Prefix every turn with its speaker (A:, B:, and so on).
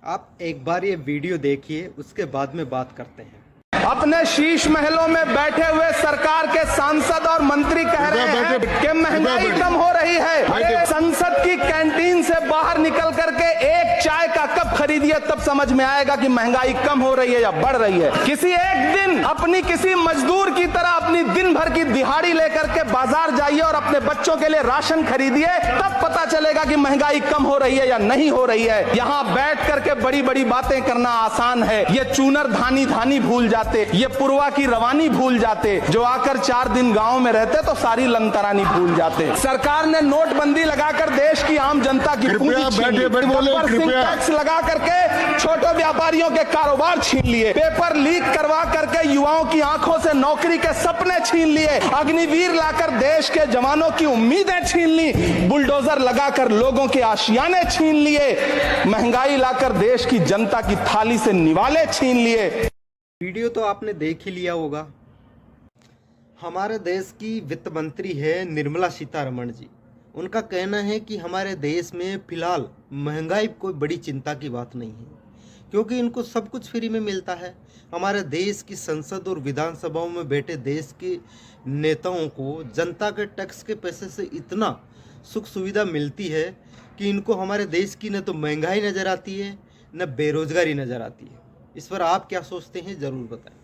A: आप एक बार ये वीडियो देखिए, उसके बाद में बात करते हैं।
B: अपने शीश महलों में बैठे हुए सरकार के सांसद और मंत्री कह रहे हैं कि महंगाई कम हो रही है। संसद की कैंटीन से बाहर निकल करके एक चाय का कप खरीदिए, तब समझ में आएगा कि महंगाई कम हो रही है या बढ़ रही है। किसी एक दिन अपनी किसी मजदूर की तरह अपनी दिन भर की दिहाड़ी लेकर के बाजार जाइए और अपने बच्चों के लिए राशन खरीदिए, तब पता चलेगा कि महंगाई कम हो रही है या नहीं हो रही है। यहाँ बैठ करके बड़ी बड़ी बातें करना आसान है। ये चूनर धानी धानी भूल जाते, ये पुरवा की रवानी भूल जाते, जो आकर 4 दिन गांव में रहते तो सारी लंतरानी भूल जाते। सरकार ने नोटबंदी लगाकर देश की आम जनता की पूंजी छीन ली, टैक्स लगा करके छोटे व्यापारियों के कारोबार छीन लिए, पेपर लीक करवा करके युवाओं की आंखों से नौकरी के सपने छीन लिए, अग्निवीर लाकर देश के जवानों की उम्मीदें छीन ली, बुलडोजर लगाकर लोगों के आशियाने छीन लिए, महंगाई लाकर देश की जनता की थाली से निवाले छीन लिए।
A: वीडियो तो आपने देख ही लिया होगा। हमारे देश की वित्त मंत्री है निर्मला सीतारमण जी। उनका कहना है कि हमारे देश में फिलहाल महंगाई कोई बड़ी चिंता की बात नहीं है, क्योंकि इनको सब कुछ फ्री में मिलता है। हमारे देश की संसद और विधानसभाओं में बैठे देश के नेताओं को जनता के टैक्स के पैसे से इतना सुख सुविधा मिलती है कि इनको हमारे देश की न तो महंगाई नज़र आती है, न बेरोजगारी नज़र आती है। इस पर आप क्या सोचते हैं, ज़रूर बताएं।